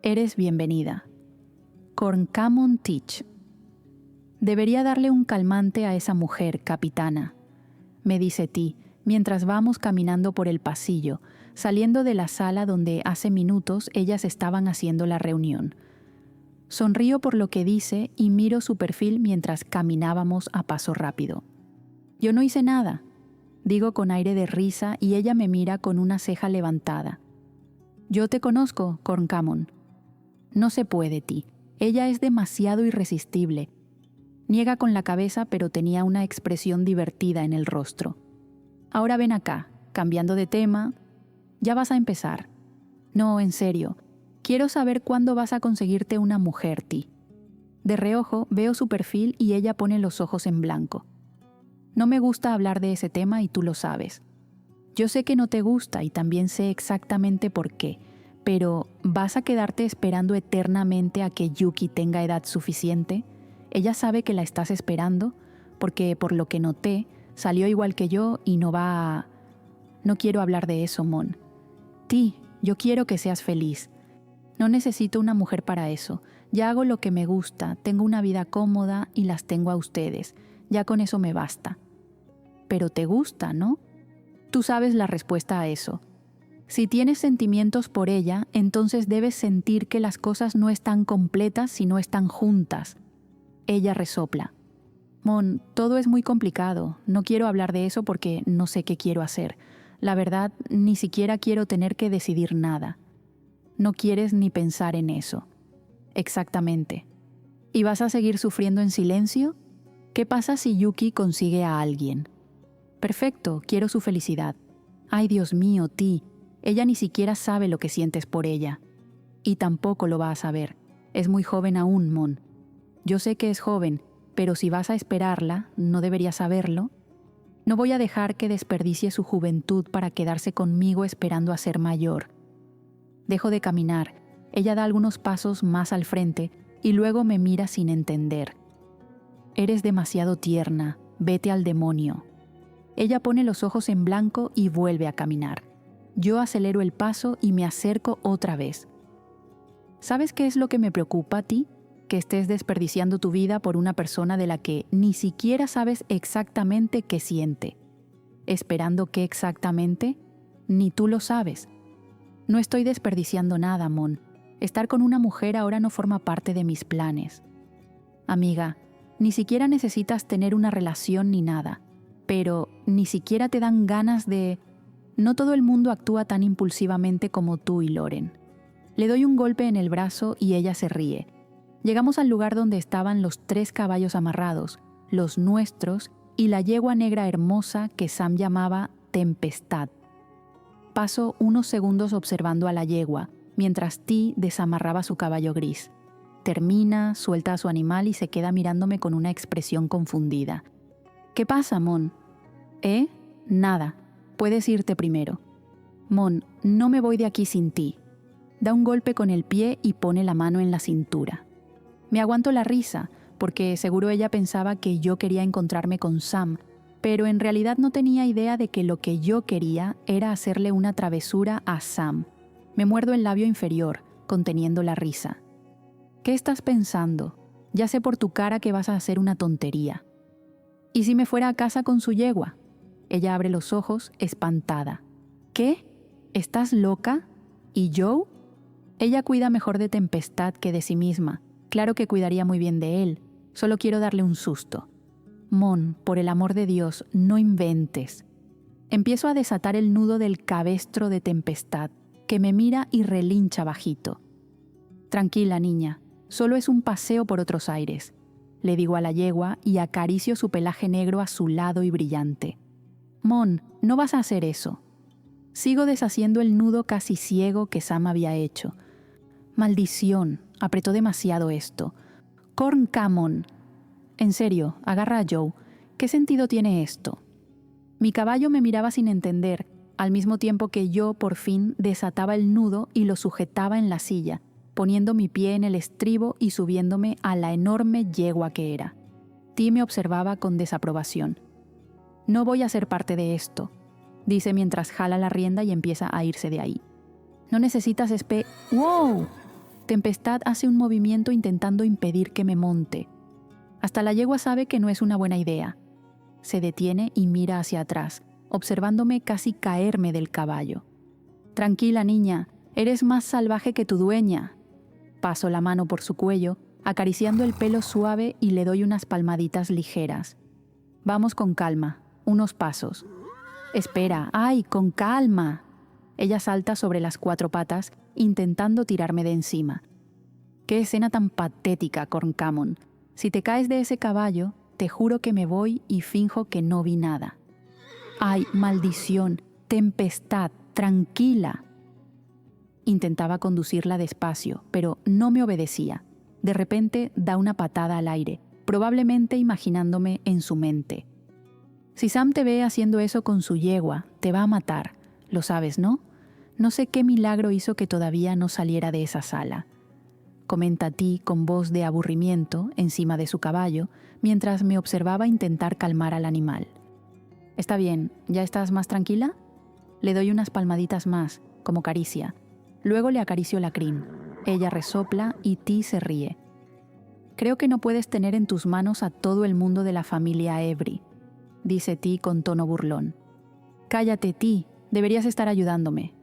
Eres bienvenida. Corncamon Teach. Debería darle un calmante a esa mujer, capitana, me dice Ti, mientras vamos caminando por el pasillo, saliendo de la sala donde hace minutos ellas estaban haciendo la reunión. Sonrío por lo que dice y miro su perfil mientras caminábamos a paso rápido. Yo no hice nada, digo con aire de risa y ella me mira con una ceja levantada. Yo te conozco, Corncamon. No se puede, Ti. Ella es demasiado irresistible. Niega con la cabeza, pero tenía una expresión divertida en el rostro. Ahora ven acá, cambiando de tema. Ya vas a empezar. No, en serio. Quiero saber cuándo vas a conseguirte una mujer, Ti. De reojo veo su perfil y ella pone los ojos en blanco. No me gusta hablar de ese tema y tú lo sabes. Yo sé que no te gusta y también sé exactamente por qué, pero ¿vas a quedarte esperando eternamente a que Yuki tenga edad suficiente? Ella sabe que la estás esperando, porque por lo que noté, salió igual que yo y no va a... No quiero hablar de eso, Mon. Ti, yo quiero que seas feliz. No necesito una mujer para eso. Ya hago lo que me gusta, tengo una vida cómoda y las tengo a ustedes. Ya con eso me basta. Pero te gusta, ¿no? Tú sabes la respuesta a eso. Si tienes sentimientos por ella, entonces debes sentir que las cosas no están completas si no están juntas. Ella resopla. Mon, todo es muy complicado. No quiero hablar de eso porque no sé qué quiero hacer. La verdad, ni siquiera quiero tener que decidir nada. No quieres ni pensar en eso. Exactamente. ¿Y vas a seguir sufriendo en silencio? ¿Qué pasa si Yuki consigue a alguien? Perfecto, quiero su felicidad. Ay, Dios mío, Ti. Ella ni siquiera sabe lo que sientes por ella. Y tampoco lo va a saber. Es muy joven aún, Mon. Yo sé que es joven, pero si vas a esperarla, ¿no deberías saberlo? No voy a dejar que desperdicie su juventud para quedarse conmigo esperando a ser mayor. Dejo de caminar. Ella da algunos pasos más al frente y luego me mira sin entender. Eres demasiado tierna. Vete al demonio. Ella pone los ojos en blanco y vuelve a caminar. Yo acelero el paso y me acerco otra vez. ¿Sabes qué es lo que me preocupa a ti? Que estés desperdiciando tu vida por una persona de la que ni siquiera sabes exactamente qué siente. ¿Esperando qué exactamente? Ni tú lo sabes. No estoy desperdiciando nada, Mon. Estar con una mujer ahora no forma parte de mis planes. Amiga, ni siquiera necesitas tener una relación ni nada, pero ni siquiera te dan ganas de... No todo el mundo actúa tan impulsivamente como tú y Loren. Le doy un golpe en el brazo y ella se ríe. Llegamos al lugar donde estaban los 3 caballos amarrados, los nuestros y la yegua negra hermosa que Sam llamaba Tempestad. Paso unos segundos observando a la yegua, mientras Ti desamarraba su caballo gris. Termina, suelta a su animal y se queda mirándome con una expresión confundida. ¿Qué pasa, Mon? Nada. Puedes irte primero. Mon, no me voy de aquí sin ti. Da un golpe con el pie y pone la mano en la cintura. Me aguanto la risa, porque seguro ella pensaba que yo quería encontrarme con Sam, pero en realidad no tenía idea de que lo que yo quería era hacerle una travesura a Sam. Me muerdo el labio inferior, conteniendo la risa. ¿Qué estás pensando? Ya sé por tu cara que vas a hacer una tontería. ¿Y si me fuera a casa con su yegua? Ella abre los ojos, espantada. ¿Qué? ¿Estás loca? ¿Y Joe? Ella cuida mejor de Tempestad que de sí misma. Claro que cuidaría muy bien de él. Solo quiero darle un susto. Mon, por el amor de Dios, no inventes. Empiezo a desatar el nudo del cabestro de Tempestad, que me mira y relincha bajito. Tranquila, niña. Solo es un paseo por otros aires. Le digo a la yegua y acaricio su pelaje negro azulado y brillante. Mon, no vas a hacer eso. Sigo deshaciendo el nudo casi ciego que Sam había hecho. Maldición, apretó demasiado esto. Corncamon. En serio, agarra a Joe. ¿Qué sentido tiene esto? Mi caballo me miraba sin entender, al mismo tiempo que yo, por fin, desataba el nudo y lo sujetaba en la silla, poniendo mi pie en el estribo y subiéndome a la enorme yegua que era. Ti me observaba con desaprobación. No voy a ser parte de esto, dice mientras jala la rienda y empieza a irse de ahí. No necesitas ¡Wow! Tempestad hace un movimiento intentando impedir que me monte. Hasta la yegua sabe que no es una buena idea. Se detiene y mira hacia atrás, observándome casi caerme del caballo. Tranquila, niña, eres más salvaje que tu dueña. Paso la mano por su cuello, acariciando el pelo suave y le doy unas palmaditas ligeras. Vamos con calma, unos pasos. Espera, ¡ay, con calma! Ella salta sobre las 4 patas, intentando tirarme de encima. ¡Qué escena tan patética, Corncamon! Si te caes de ese caballo, te juro que me voy y finjo que no vi nada. ¡Ay, maldición! ¡Tempestad! ¡Tranquila! Intentaba conducirla despacio, pero no me obedecía. De repente da una patada al aire, probablemente imaginándome en su mente. Si Sam te ve haciendo eso con su yegua, te va a matar. Lo sabes, ¿no? No sé qué milagro hizo que todavía no saliera de esa sala. Comenta Ti con voz de aburrimiento encima de su caballo, mientras me observaba intentar calmar al animal. Está bien, ¿ya estás más tranquila? Le doy unas palmaditas más, como caricia. Luego le acaricio la crin. Ella resopla y Ti se ríe. Creo que no puedes tener en tus manos a todo el mundo de la familia Avery, dice Ti con tono burlón. Cállate, Ti, deberías estar ayudándome.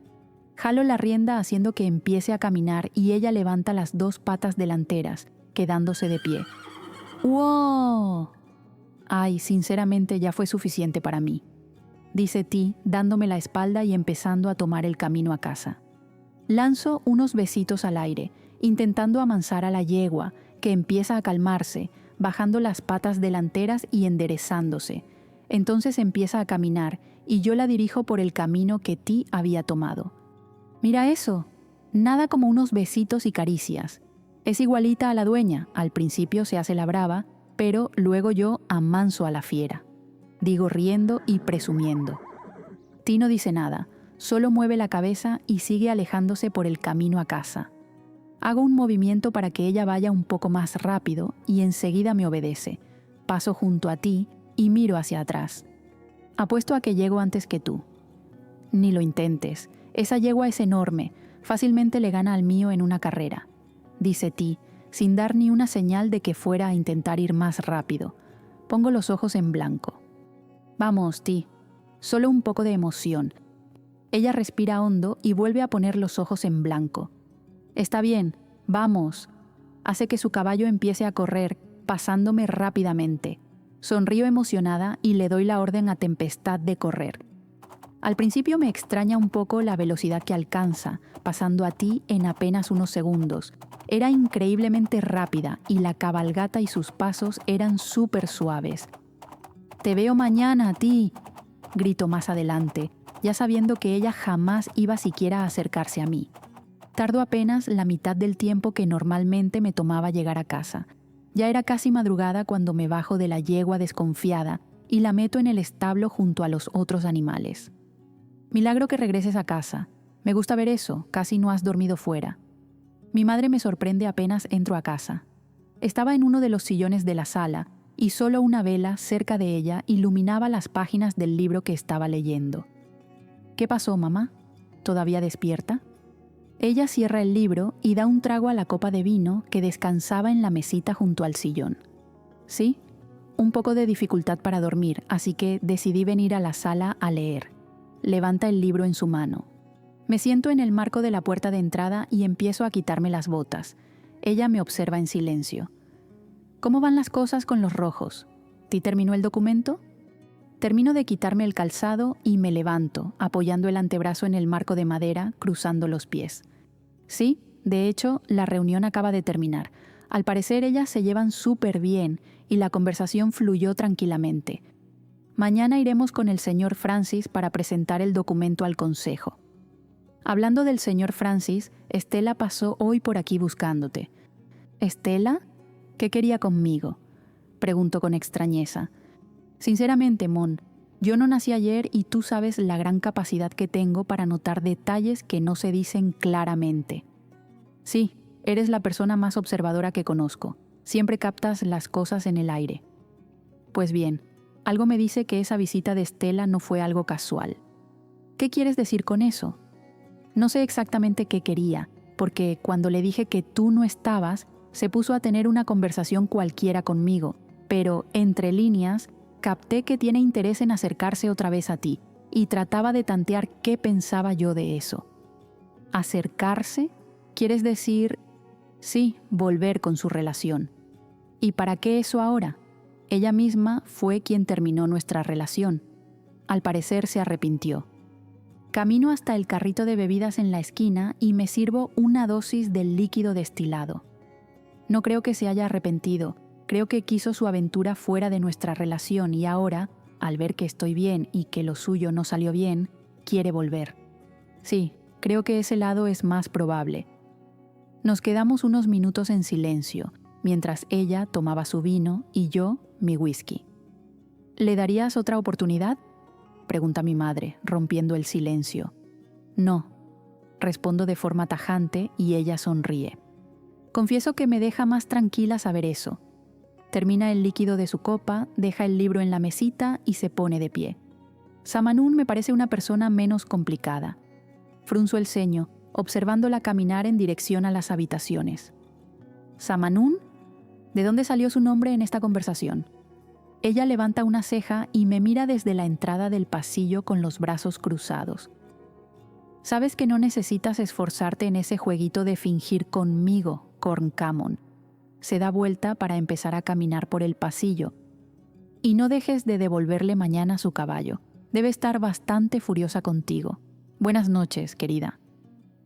Jalo la rienda haciendo que empiece a caminar y ella levanta las 2 patas delanteras, quedándose de pie. ¡Wow! Ay, sinceramente ya fue suficiente para mí, dice Ti, dándome la espalda y empezando a tomar el camino a casa. Lanzo unos besitos al aire, intentando amansar a la yegua, que empieza a calmarse, bajando las patas delanteras y enderezándose. Entonces empieza a caminar y yo la dirijo por el camino que Ti había tomado. Mira eso, nada como unos besitos y caricias. Es igualita a la dueña, al principio se hace la brava, pero luego yo amanso a la fiera. Digo riendo y presumiendo. Ti no dice nada, solo mueve la cabeza y sigue alejándose por el camino a casa. Hago un movimiento para que ella vaya un poco más rápido y enseguida me obedece. Paso junto a Ti y miro hacia atrás. Apuesto a que llego antes que tú. Ni lo intentes. Esa yegua es enorme. Fácilmente le gana al mío en una carrera, dice Ti, sin dar ni una señal de que fuera a intentar ir más rápido. Pongo los ojos en blanco. Vamos, Ti. Solo un poco de emoción. Ella respira hondo y vuelve a poner los ojos en blanco. Está bien, vamos. Hace que su caballo empiece a correr, pasándome rápidamente. Sonrío emocionada y le doy la orden a Tempestad de correr. Al principio me extraña un poco la velocidad que alcanza, pasando a Ti en apenas unos segundos. Era increíblemente rápida y la cabalgata y sus pasos eran súper suaves. «Te veo mañana, Ti», grito más adelante, ya sabiendo que ella jamás iba siquiera a acercarse a mí. Tardo apenas la mitad del tiempo que normalmente me tomaba llegar a casa. Ya era casi madrugada cuando me bajo de la yegua desconfiada y la meto en el establo junto a los otros animales. Milagro que regreses a casa. Me gusta ver eso, casi no has dormido fuera. Mi madre me sorprende apenas entro a casa. Estaba en uno de los sillones de la sala y solo una vela cerca de ella iluminaba las páginas del libro que estaba leyendo. ¿Qué pasó, mamá? ¿Todavía despierta? Ella cierra el libro y da un trago a la copa de vino que descansaba en la mesita junto al sillón. Sí, un poco de dificultad para dormir, así que decidí venir a la sala a leer. Levanta el libro en su mano. Me siento en el marco de la puerta de entrada y empiezo a quitarme las botas. Ella me observa en silencio. ¿Cómo van las cosas con los rojos? ¿Ti terminó el documento? Termino de quitarme el calzado y me levanto, apoyando el antebrazo en el marco de madera, cruzando los pies. Sí, de hecho, la reunión acaba de terminar. Al parecer ellas se llevan súper bien y la conversación fluyó tranquilamente. Mañana iremos con el señor Francis para presentar el documento al consejo. Hablando del señor Francis, Estela pasó hoy por aquí buscándote. ¿Estela? ¿Qué quería conmigo?, preguntó con extrañeza. Sinceramente, Mon, yo no nací ayer y tú sabes la gran capacidad que tengo para notar detalles que no se dicen claramente. Sí, eres la persona más observadora que conozco. Siempre captas las cosas en el aire. Pues bien, algo me dice que esa visita de Estela no fue algo casual. ¿Qué quieres decir con eso? No sé exactamente qué quería, porque cuando le dije que tú no estabas, se puso a tener una conversación cualquiera conmigo, pero entre líneas capté que tiene interés en acercarse otra vez a ti y trataba de tantear qué pensaba yo de eso. ¿Acercarse? ¿Quieres decir? Sí, volver con su relación. ¿Y para qué eso ahora? Ella misma fue quien terminó nuestra relación. Al parecer se arrepintió. Camino hasta el carrito de bebidas en la esquina y me sirvo una dosis del líquido destilado. No creo que se haya arrepentido, creo que quiso su aventura fuera de nuestra relación y ahora, al ver que estoy bien y que lo suyo no salió bien, quiere volver. Sí, creo que ese lado es más probable. Nos quedamos unos minutos en silencio, mientras ella tomaba su vino y yo mi whisky. ¿Le darías otra oportunidad?, pregunta mi madre, rompiendo el silencio. No, respondo de forma tajante y ella sonríe. Confieso que me deja más tranquila saber eso. Termina el líquido de su copa, deja el libro en la mesita y se pone de pie. Samanún me parece una persona menos complicada. Frunzo el ceño, observándola caminar en dirección a las habitaciones. ¿Samanún? ¿De dónde salió su nombre en esta conversación? Ella levanta una ceja y me mira desde la entrada del pasillo con los brazos cruzados. Sabes que no necesitas esforzarte en ese jueguito de fingir conmigo, Corncamon. Se da vuelta para empezar a caminar por el pasillo. Y no dejes de devolverle mañana su caballo. Debe estar bastante furiosa contigo. Buenas noches, querida.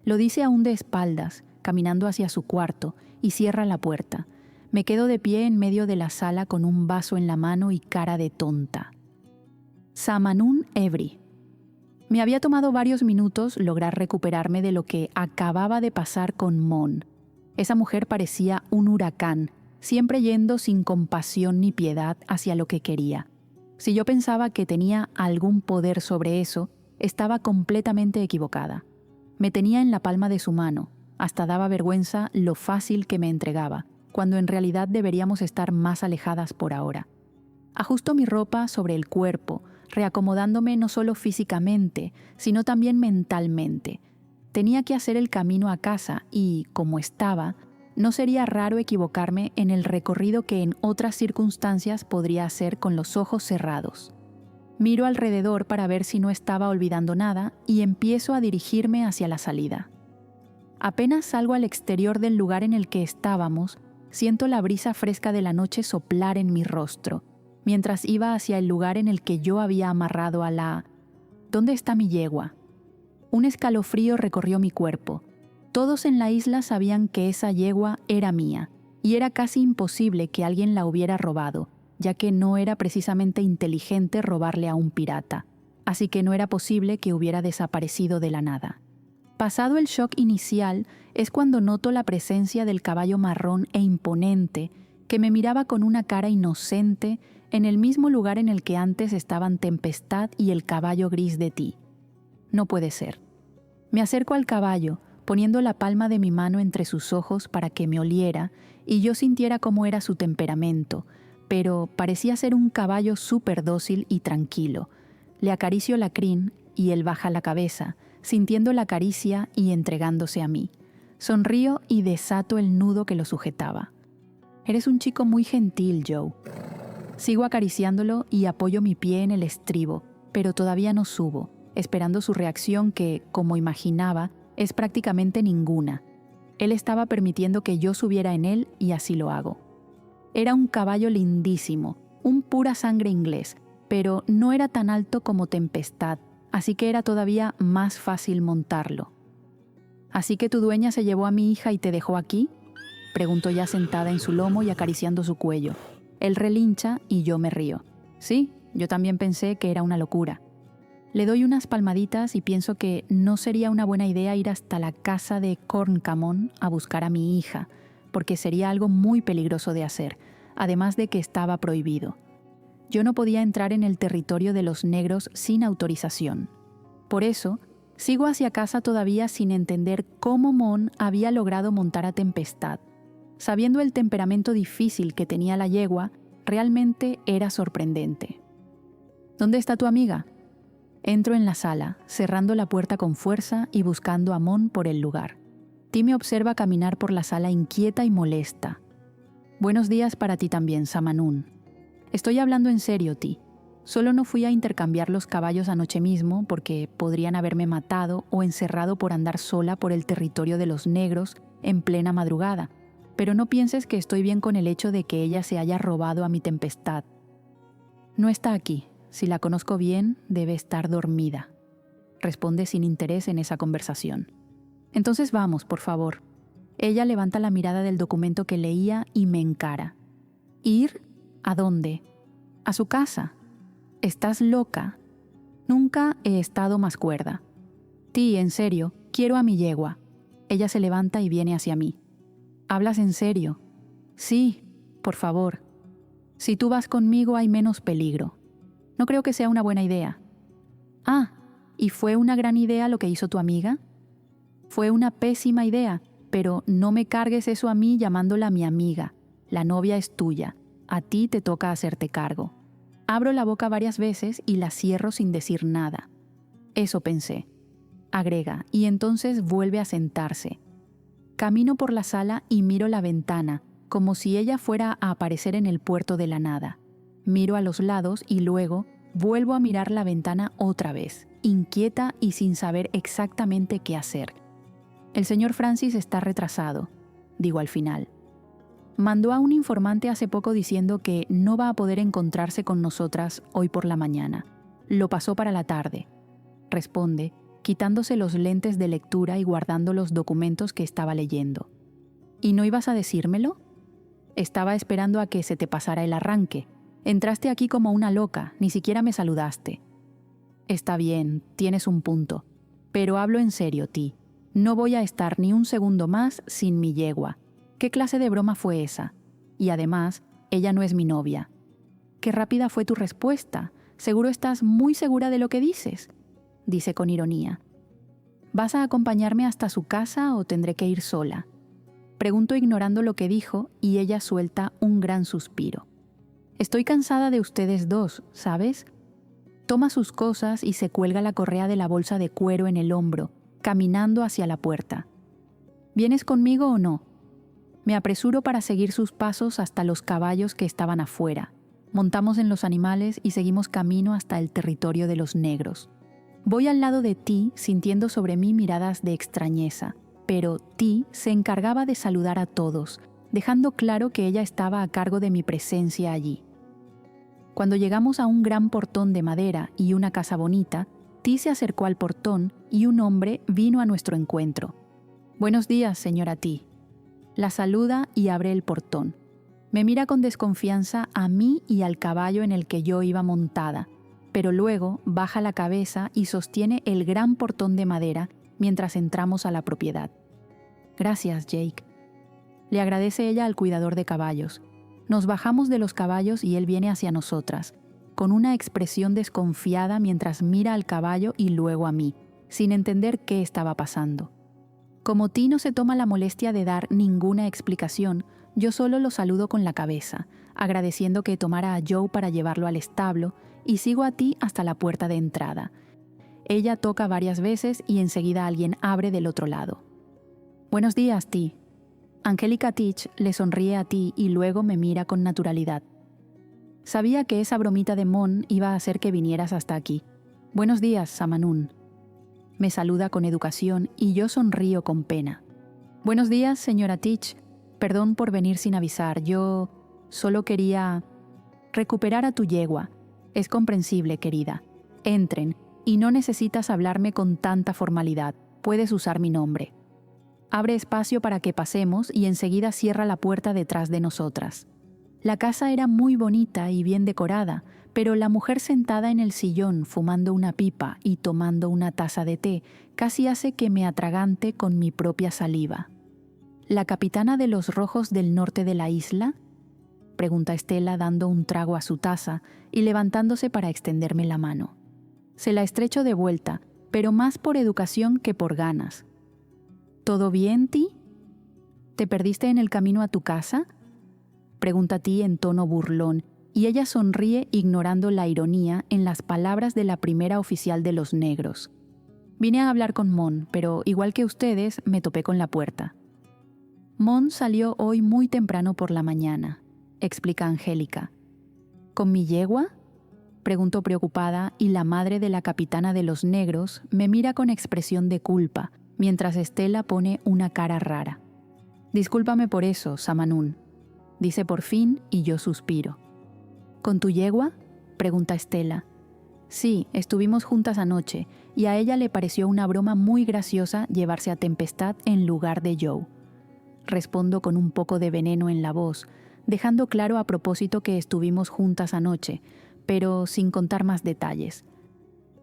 Lo dice aún de espaldas, caminando hacia su cuarto, y cierra la puerta. Me quedo de pie en medio de la sala con un vaso en la mano y cara de tonta. Samanún Evri. Me había tomado varios minutos lograr recuperarme de lo que acababa de pasar con Mon. Esa mujer parecía un huracán, siempre yendo sin compasión ni piedad hacia lo que quería. Si yo pensaba que tenía algún poder sobre eso, estaba completamente equivocada. Me tenía en la palma de su mano, hasta daba vergüenza lo fácil que me entregaba, cuando en realidad deberíamos estar más alejadas por ahora. Ajusto mi ropa sobre el cuerpo, reacomodándome no solo físicamente, sino también mentalmente. Tenía que hacer el camino a casa y, como estaba, no sería raro equivocarme en el recorrido que en otras circunstancias podría hacer con los ojos cerrados. Miro alrededor para ver si no estaba olvidando nada y empiezo a dirigirme hacia la salida. Apenas salgo al exterior del lugar en el que estábamos, siento la brisa fresca de la noche soplar en mi rostro, mientras iba hacia el lugar en el que yo había amarrado a la... ¿Dónde está mi yegua? Un escalofrío recorrió mi cuerpo. Todos en la isla sabían que esa yegua era mía, y era casi imposible que alguien la hubiera robado, ya que no era precisamente inteligente robarle a un pirata, así que no era posible que hubiera desaparecido de la nada. Pasado el shock inicial, es cuando noto la presencia del caballo marrón e imponente, que me miraba con una cara inocente en el mismo lugar en el que antes estaban Tempestad y el caballo gris de ti. No puede ser. Me acerco al caballo, poniendo la palma de mi mano entre sus ojos para que me oliera y yo sintiera cómo era su temperamento, pero parecía ser un caballo súper dócil y tranquilo. Le acaricio la crin y él baja la cabeza, sintiendo la caricia y entregándose a mí. Sonrío y desato el nudo que lo sujetaba. Eres un chico muy gentil, Joe. Sigo acariciándolo y apoyo mi pie en el estribo, pero todavía no subo, esperando su reacción que, como imaginaba, es prácticamente ninguna. Él estaba permitiendo que yo subiera en él y así lo hago. Era un caballo lindísimo, un pura sangre inglés, pero no era tan alto como Tempestad, así que era todavía más fácil montarlo. ¿Así que tu dueña se llevó a mi hija y te dejó aquí?, preguntó ya sentada en su lomo y acariciando su cuello. Él relincha y yo me río. Sí, yo también pensé que era una locura. Le doy unas palmaditas y pienso que no sería una buena idea ir hasta la casa de Corncamon a buscar a mi hija, porque sería algo muy peligroso de hacer, además de que estaba prohibido. Yo no podía entrar en el territorio de los negros sin autorización. Por eso, sigo hacia casa todavía sin entender cómo Mon había logrado montar a Tempestad. Sabiendo el temperamento difícil que tenía la yegua, realmente era sorprendente. ¿Dónde está tu amiga? Entro en la sala, cerrando la puerta con fuerza y buscando a Mon por el lugar. Ti me observa caminar por la sala inquieta y molesta. Buenos días para ti también, Samanún. Estoy hablando en serio, Ti. Solo no fui a intercambiar los caballos anoche mismo porque podrían haberme matado o encerrado por andar sola por el territorio de los negros en plena madrugada. Pero no pienses que estoy bien con el hecho de que ella se haya robado a mi tempestad. No está aquí. Si la conozco bien, debe estar dormida. Responde sin interés en esa conversación. Entonces vamos, por favor. Ella levanta la mirada del documento que leía y me encara. ¿Ir? ¿A dónde? A su casa. ¿Estás loca? Nunca he estado más cuerda. Ti, en serio, quiero a mi yegua. Ella se levanta y viene hacia mí. ¿Hablas en serio? Sí, por favor. Si tú vas conmigo hay menos peligro. No creo que sea una buena idea. Ah, ¿y fue una gran idea lo que hizo tu amiga? Fue una pésima idea, pero no me cargues eso a mí llamándola mi amiga. La novia es tuya. A ti te toca hacerte cargo. Abro la boca varias veces y la cierro sin decir nada. Eso pensé. Agrega, y entonces vuelve a sentarse. Camino por la sala y miro la ventana, como si ella fuera a aparecer en el puerto de la nada. Miro a los lados y luego vuelvo a mirar la ventana otra vez, inquieta y sin saber exactamente qué hacer. El señor Francis está retrasado, digo al final. Mandó a un informante hace poco diciendo que no va a poder encontrarse con nosotras hoy por la mañana. Lo pasó para la tarde. Responde, quitándose los lentes de lectura y guardando los documentos que estaba leyendo. ¿Y no ibas a decírmelo? Estaba esperando a que se te pasara el arranque. Entraste aquí como una loca, ni siquiera me saludaste. Está bien, tienes un punto. Pero hablo en serio, Ti. No voy a estar ni un segundo más sin mi yegua. ¿Qué clase de broma fue esa? Y además, ella no es mi novia. Qué rápida fue tu respuesta. Seguro estás muy segura de lo que dices, dice con ironía. ¿Vas a acompañarme hasta su casa o tendré que ir sola? Pregunto ignorando lo que dijo y ella suelta un gran suspiro. Estoy cansada de ustedes dos, ¿sabes? Toma sus cosas y se cuelga la correa de la bolsa de cuero en el hombro, caminando hacia la puerta. ¿Vienes conmigo o no? Me apresuro para seguir sus pasos hasta los caballos que estaban afuera. Montamos en los animales y seguimos camino hasta el territorio de los negros. Voy al lado de Ti, sintiendo sobre mí miradas de extrañeza, pero Ti se encargaba de saludar a todos, dejando claro que ella estaba a cargo de mi presencia allí. Cuando llegamos a un gran portón de madera y una casa bonita, Ti se acercó al portón y un hombre vino a nuestro encuentro. «Buenos días, señora Ti». La saluda y abre el portón. Me mira con desconfianza a mí y al caballo en el que yo iba montada, pero luego baja la cabeza y sostiene el gran portón de madera mientras entramos a la propiedad. «Gracias, Jake». Le agradece ella al cuidador de caballos. Nos bajamos de los caballos y él viene hacia nosotras, con una expresión desconfiada mientras mira al caballo y luego a mí, sin entender qué estaba pasando. Como Ti no se toma la molestia de dar ninguna explicación, yo solo lo saludo con la cabeza, agradeciendo que tomara a Joe para llevarlo al establo y sigo a Ti hasta la puerta de entrada. Ella toca varias veces y enseguida alguien abre del otro lado. «Buenos días, Ti». Angélica Teach le sonríe a Ti y luego me mira con naturalidad. Sabía que esa bromita de Mon iba a hacer que vinieras hasta aquí. «Buenos días, Samanún». Me saluda con educación y yo sonrío con pena. «Buenos días, señora Teach. Perdón por venir sin avisar. Yo solo quería recuperar a tu yegua. Es comprensible, querida. Entren, y no necesitas hablarme con tanta formalidad. Puedes usar mi nombre». Abre espacio para que pasemos y enseguida cierra la puerta detrás de nosotras. La casa era muy bonita y bien decorada, pero la mujer sentada en el sillón fumando una pipa y tomando una taza de té casi hace que me atragante con mi propia saliva. ¿La capitana de los Rojos del norte de la isla?, pregunta Estela dando un trago a su taza y levantándose para extenderme la mano. Se la estrecho de vuelta, pero más por educación que por ganas. ¿Todo bien, Ti? ¿Te perdiste en el camino a tu casa?, pregunta Ti en tono burlón, y ella sonríe ignorando la ironía en las palabras de la primera oficial de los negros. Vine a hablar con Mon, pero igual que ustedes, me topé con la puerta. Mon salió hoy muy temprano por la mañana, explica Angélica. ¿Con mi yegua?, preguntó preocupada, y la madre de la capitana de los negros me mira con expresión de culpa, mientras Estela pone una cara rara. Discúlpame por eso, Samanún, dice por fin, y yo suspiro. ¿Con tu yegua?, pregunta Estela. Sí, estuvimos juntas anoche, y a ella le pareció una broma muy graciosa llevarse a Tempestad en lugar de Joe. Respondo con un poco de veneno en la voz, dejando claro a propósito que estuvimos juntas anoche, pero sin contar más detalles.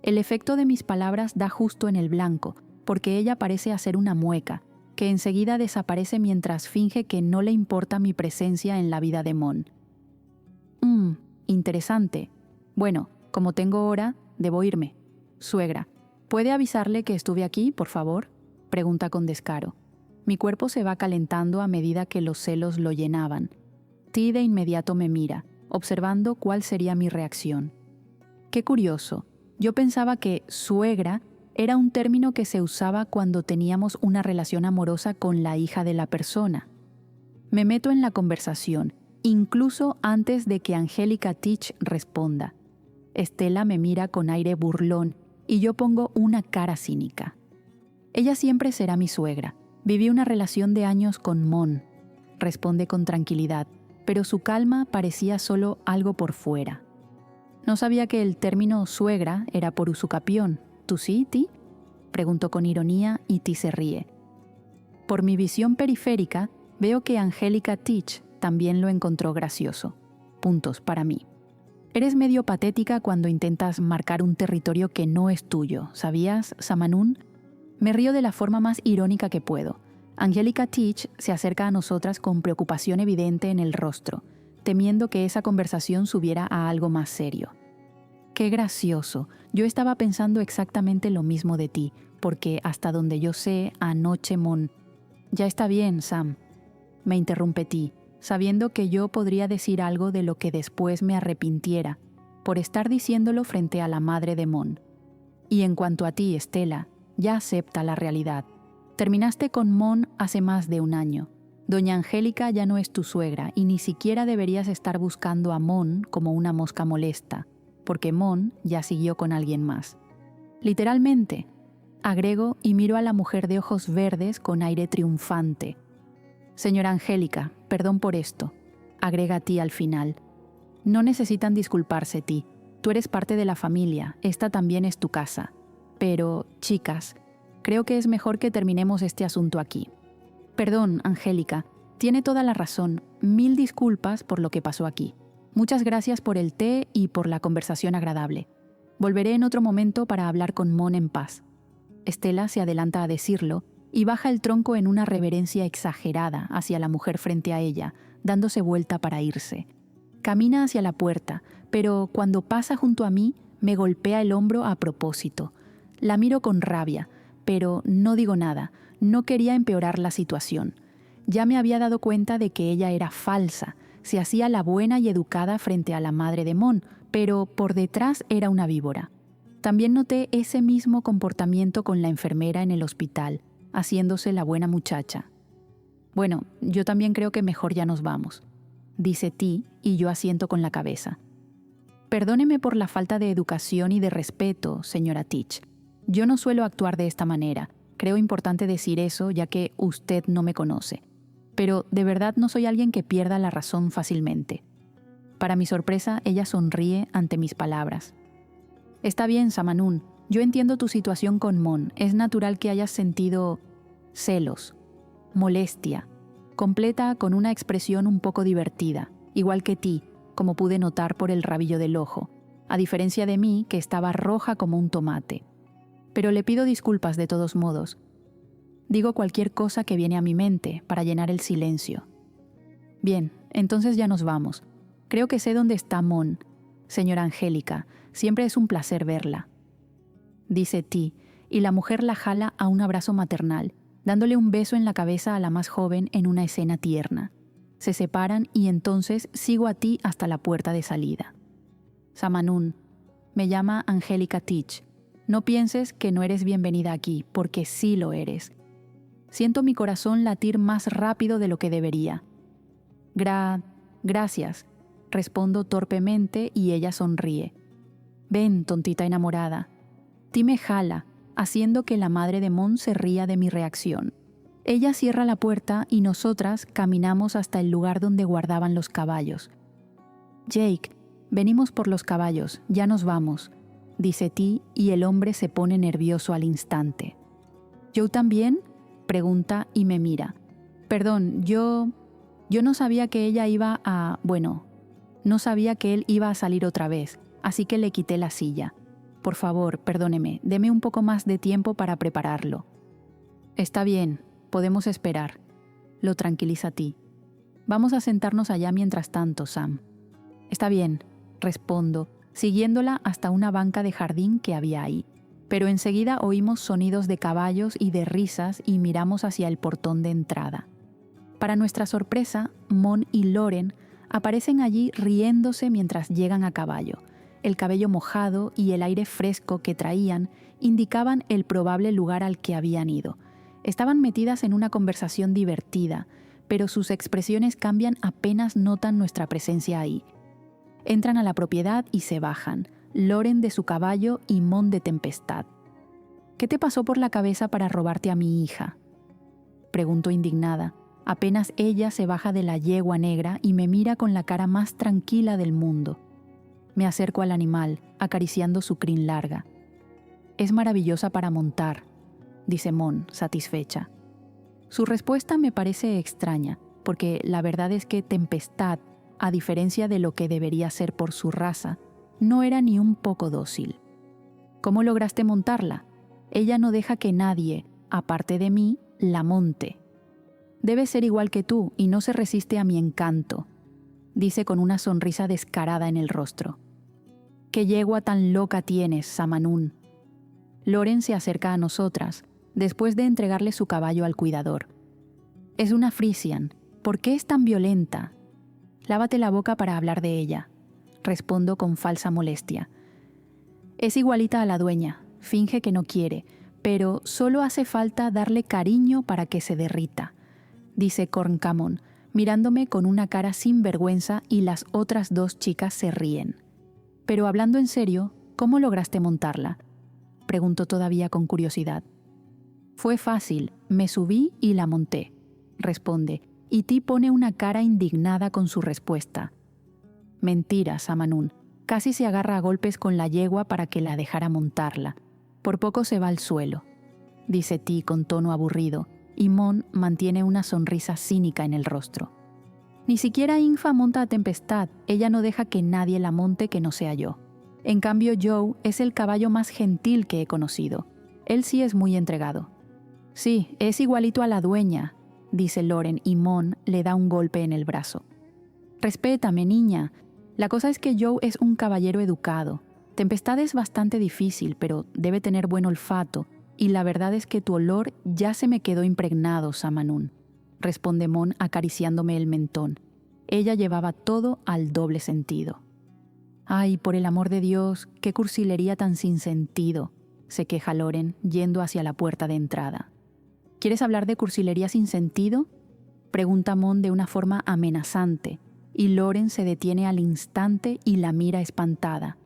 El efecto de mis palabras da justo en el blanco, porque ella parece hacer una mueca, que enseguida desaparece mientras finge que no le importa mi presencia en la vida de Mon. Interesante. Bueno, como tengo hora, debo irme. Suegra, ¿puede avisarle que estuve aquí, por favor?, pregunta con descaro. Mi cuerpo se va calentando a medida que los celos lo llenaban. Ti de inmediato me mira, observando cuál sería mi reacción. Qué curioso, yo pensaba que suegra era un término que se usaba cuando teníamos una relación amorosa con la hija de la persona. Me meto en la conversación, incluso antes de que Angélica Teach responda. Estela me mira con aire burlón y yo pongo una cara cínica. Ella siempre será mi suegra. Viví una relación de años con Mon, responde con tranquilidad, pero su calma parecía solo algo por fuera. No sabía que el término suegra era por usucapión. ¿Tú sí, Ti?, preguntó con ironía, y Ti se ríe. Por mi visión periférica, veo que Angélica Teach también lo encontró gracioso. Puntos para mí. Eres medio patética cuando intentas marcar un territorio que no es tuyo, ¿sabías, Samanún? Me río de la forma más irónica que puedo. Angélica Teach se acerca a nosotras con preocupación evidente en el rostro, temiendo que esa conversación subiera a algo más serio. Qué gracioso. Yo estaba pensando exactamente lo mismo de ti, porque hasta donde yo sé, anoche Mon... Ya está bien, Sam, me interrumpe Ti, sabiendo que yo podría decir algo de lo que después me arrepintiera, por estar diciéndolo frente a la madre de Mon. Y en cuanto a ti, Estela, ya acepta la realidad. Terminaste con Mon hace más de un año. Doña Angélica ya no es tu suegra y ni siquiera deberías estar buscando a Mon como una mosca molesta, porque Mon ya siguió con alguien más. Literalmente, agrego y miro a la mujer de ojos verdes con aire triunfante. Señora Angélica, perdón por esto, agrega Ti al final. No necesitan disculparse, Ti. Tú eres parte de la familia, esta también es tu casa. Pero, chicas, creo que es mejor que terminemos este asunto aquí. Perdón, Angélica, tiene toda la razón. 1000 disculpas por lo que pasó aquí. Muchas gracias por el té y por la conversación agradable. Volveré en otro momento para hablar con Mon en paz. Estela se adelanta a decirlo y baja el tronco en una reverencia exagerada hacia la mujer frente a ella, dándose vuelta para irse. Camina hacia la puerta, pero cuando pasa junto a mí, me golpea el hombro a propósito. La miro con rabia, pero no digo nada, no quería empeorar la situación. Ya me había dado cuenta de que ella era falsa, se hacía la buena y educada frente a la madre de Mon, pero por detrás era una víbora. También noté ese mismo comportamiento con la enfermera en el hospital, haciéndose la buena muchacha. Bueno, yo también creo que mejor ya nos vamos, dice Ti, y yo asiento con la cabeza. Perdóneme por la falta de educación y de respeto, señora Teach. Yo no suelo actuar de esta manera. Creo importante decir eso, ya que usted no me conoce. Pero de verdad no soy alguien que pierda la razón fácilmente. Para mi sorpresa, ella sonríe ante mis palabras. Está bien, Samanún. Yo entiendo tu situación con Mon. Es natural que hayas sentido celos, molestia. Completa con una expresión un poco divertida, igual que Ti, como pude notar por el rabillo del ojo, a diferencia de mí, que estaba roja como un tomate. Pero le pido disculpas de todos modos. Digo cualquier cosa que viene a mi mente para llenar el silencio. Bien, entonces ya nos vamos. Creo que sé dónde está Mon. Señora Angélica, siempre es un placer verla. Dice Ti, y la mujer la jala a un abrazo maternal, dándole un beso en la cabeza a la más joven en una escena tierna. Se separan y entonces sigo a Ti hasta la puerta de salida. Samanún, me llama Angélica Teach. No pienses que no eres bienvenida aquí, porque sí lo eres. Siento mi corazón latir más rápido de lo que debería. Gracias, respondo torpemente y ella sonríe. Ven, tontita enamorada. Ti me jala, haciendo que la madre de Mon se ría de mi reacción. Ella cierra la puerta y nosotras caminamos hasta el lugar donde guardaban los caballos. Jake, venimos por los caballos, ya nos vamos, dice Ti y el hombre se pone nervioso al instante. ¿Joe también?, pregunta y me mira. Perdón, yo no sabía que ella iba a... no sabía que él iba a salir otra vez, así que le quité la silla. Por favor, perdóneme, deme un poco más de tiempo para prepararlo. Está bien, podemos esperar. Lo tranquiliza Ti. Vamos a sentarnos allá mientras tanto, Sam. Está bien, respondo, siguiéndola hasta una banca de jardín que había ahí. Pero enseguida oímos sonidos de caballos y de risas y miramos hacia el portón de entrada. Para nuestra sorpresa, Mon y Loren aparecen allí riéndose mientras llegan a caballo. El cabello mojado y el aire fresco que traían indicaban el probable lugar al que habían ido. Estaban metidas en una conversación divertida, pero sus expresiones cambian apenas notan nuestra presencia ahí. Entran a la propiedad y se bajan, Loren de su caballo y Mon de Tempestad. ¿Qué te pasó por la cabeza para robarte a mi hija?, pregunto indignada. Apenas ella se baja de la yegua negra y me mira con la cara más tranquila del mundo. Me acerco al animal, acariciando su crin larga. Es maravillosa para montar, dice Mon, satisfecha. Su respuesta me parece extraña, porque la verdad es que Tempestad, a diferencia de lo que debería ser por su raza, no era ni un poco dócil. ¿Cómo lograste montarla? Ella no deja que nadie, aparte de mí, la monte. Debe ser igual que tú y no se resiste a mi encanto, dice con una sonrisa descarada en el rostro. ¿Qué yegua tan loca tienes, Samanún? Loren se acerca a nosotras, después de entregarle su caballo al cuidador. Es una Frisian. ¿Por qué es tan violenta? Lávate la boca para hablar de ella, respondo con falsa molestia. Es igualita a la dueña, finge que no quiere, pero solo hace falta darle cariño para que se derrita, dice Corncamon, mirándome con una cara sin vergüenza y las otras dos chicas se ríen. Pero hablando en serio, ¿cómo lograste montarla?, pregunto todavía con curiosidad. Fue fácil, me subí y la monté, responde, y Ti pone una cara indignada con su respuesta. Mentira, Samanún. Casi se agarra a golpes con la yegua para que la dejara montarla. Por poco se va al suelo, dice Ti con tono aburrido, y Mon mantiene una sonrisa cínica en el rostro. Ni siquiera Infa monta a Tempestad, ella no deja que nadie la monte que no sea yo. En cambio, Joe es el caballo más gentil que he conocido. Él sí es muy entregado. Sí, es igualito a la dueña, dice Loren y Mon le da un golpe en el brazo. Respétame, niña. La cosa es que Joe es un caballero educado. Tempestad es bastante difícil, pero debe tener buen olfato, y la verdad es que tu olor ya se me quedó impregnado, Samanún, responde Mon acariciándome el mentón. Ella llevaba todo al doble sentido. Ay, por el amor de Dios, qué cursilería tan sin sentido, se queja Loren, yendo hacia la puerta de entrada. ¿Quieres hablar de cursilería sin sentido?, pregunta Mon de una forma amenazante, y Loren se detiene al instante y la mira espantada.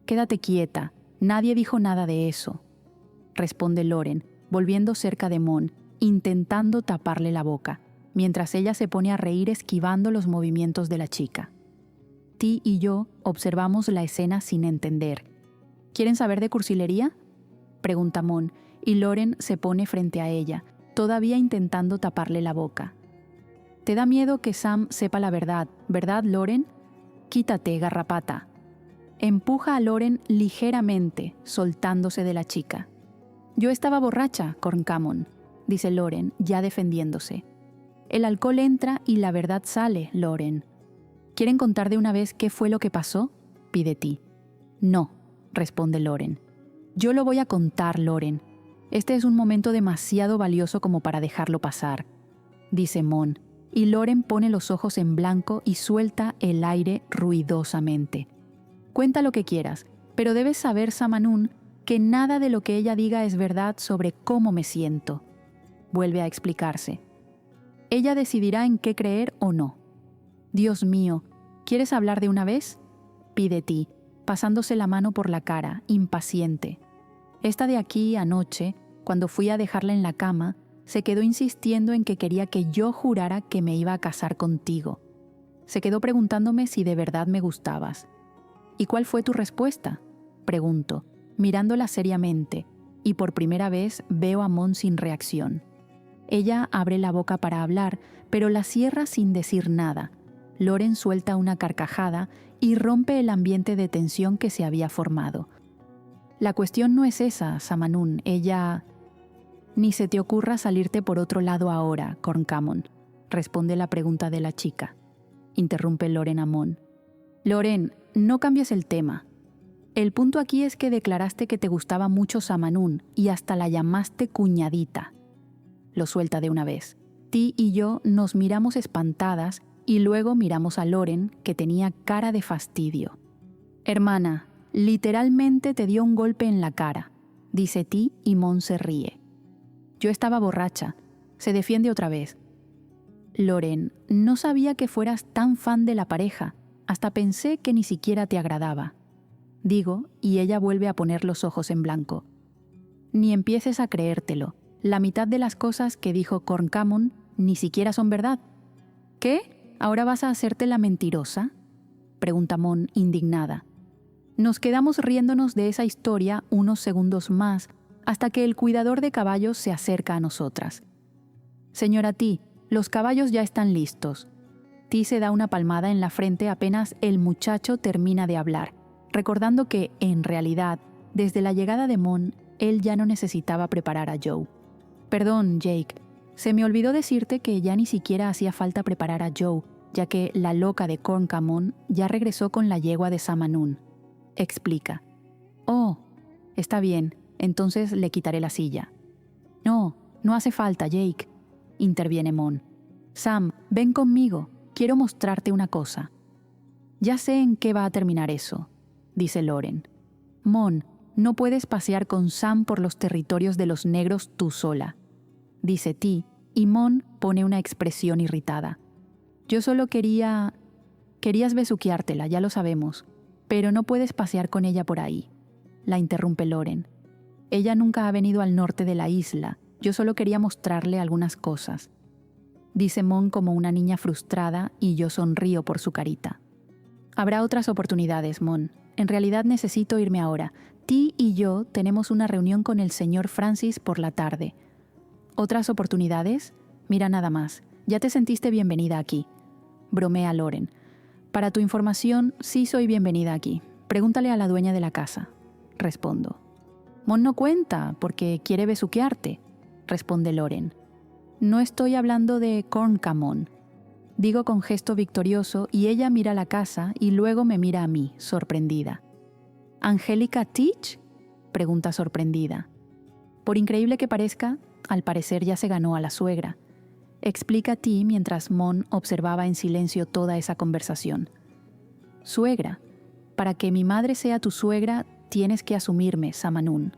Quédate quieta, nadie dijo nada de eso, responde Loren, volviendo cerca de Mon, intentando taparle la boca, mientras ella se pone a reír esquivando los movimientos de la chica. Ti y yo observamos la escena sin entender. ¿Quieren saber de cursilería?, pregunta Mon, y Loren se pone frente a ella, todavía intentando taparle la boca. Te da miedo que Sam sepa la verdad, ¿verdad, Loren? Quítate, garrapata. Empuja a Loren ligeramente, soltándose de la chica. Yo estaba borracha, Corncamon, dice Loren, ya defendiéndose. El alcohol entra y la verdad sale, Loren. ¿Quieren contar de una vez qué fue lo que pasó?, pide Ti. No, responde Loren. Yo lo voy a contar, Loren. Este es un momento demasiado valioso como para dejarlo pasar, dice Mon, y Loren pone los ojos en blanco y suelta el aire ruidosamente. Cuenta lo que quieras, pero debes saber, Samanún, que nada de lo que ella diga es verdad sobre cómo me siento. Vuelve a explicarse. Ella decidirá en qué creer o no. Dios mío, ¿quieres hablar de una vez? Pide Ti, pasándose la mano por la cara, impaciente. Esta de aquí, anoche, cuando fui a dejarla en la cama, se quedó insistiendo en que quería que yo jurara que me iba a casar contigo. Se quedó preguntándome si de verdad me gustabas. ¿Y cuál fue tu respuesta? Pregunto, mirándola seriamente, y por primera vez veo a Mon sin reacción. Ella abre la boca para hablar, pero la cierra sin decir nada. Loren suelta una carcajada y rompe el ambiente de tensión que se había formado. La cuestión no es esa, Samanun. Ella... Ni se te ocurra salirte por otro lado ahora, Corncamon, responde la pregunta de la chica. Interrumpe Loren a Mon. Loren, no cambies el tema. El punto aquí es que declaraste que te gustaba mucho Samanun y hasta la llamaste cuñadita. Lo suelta de una vez. Ti y yo nos miramos espantadas y luego miramos a Loren, que tenía cara de fastidio. Hermana, literalmente te dio un golpe en la cara, dice Ti y Mon se ríe. Yo estaba borracha. Se defiende otra vez. Loren, no sabía que fueras tan fan de la pareja. Hasta pensé que ni siquiera te agradaba. Digo, y ella vuelve a poner los ojos en blanco. Ni empieces a creértelo. La mitad de las cosas que dijo Corncamon ni siquiera son verdad. ¿Qué? ¿Ahora vas a hacerte la mentirosa? Pregunta Mon, indignada. Nos quedamos riéndonos de esa historia unos segundos más hasta que el cuidador de caballos se acerca a nosotras. Señora Ti, los caballos ya están listos. Ti se da una palmada en la frente apenas el muchacho termina de hablar, recordando que, en realidad, desde la llegada de Mon, él ya no necesitaba preparar a Joe. Perdón, Jake, se me olvidó decirte que ya ni siquiera hacía falta preparar a Joe, ya que la loca de Corncamon ya regresó con la yegua de Samanun. Explica. Oh, está bien, entonces le quitaré la silla. No, no hace falta, Jake, interviene Mon. Sam, ven conmigo, quiero mostrarte una cosa. Ya sé en qué va a terminar eso, dice Loren. Mon, no puedes pasear con Sam por los territorios de los negros tú sola, dice Ti, y Mon pone una expresión irritada. Yo solo querías besuqueártela, ya lo sabemos, pero no puedes pasear con ella por ahí, la interrumpe Loren. Ella nunca ha venido al norte de la isla, yo solo quería mostrarle algunas cosas. Dice Mon como una niña frustrada y yo sonrío por su carita. Habrá otras oportunidades, Mon. En realidad necesito irme ahora. Ti y yo tenemos una reunión con el señor Francis por la tarde. ¿Otras oportunidades? Mira nada más. Ya te sentiste bienvenida aquí. Bromea Loren. Para tu información, sí soy bienvenida aquí. Pregúntale a la dueña de la casa. Respondo. Mon no cuenta, porque quiere besuquearte, responde Loren. No estoy hablando de Corncamon. Digo con gesto victorioso y ella mira la casa y luego me mira a mí, sorprendida. ¿Angélica Teach? Pregunta sorprendida. Por increíble que parezca, al parecer ya se ganó a la suegra. Explica Ti mientras Mon observaba en silencio toda esa conversación. Suegra, para que mi madre sea tu suegra, tienes que asumirme, Samanun,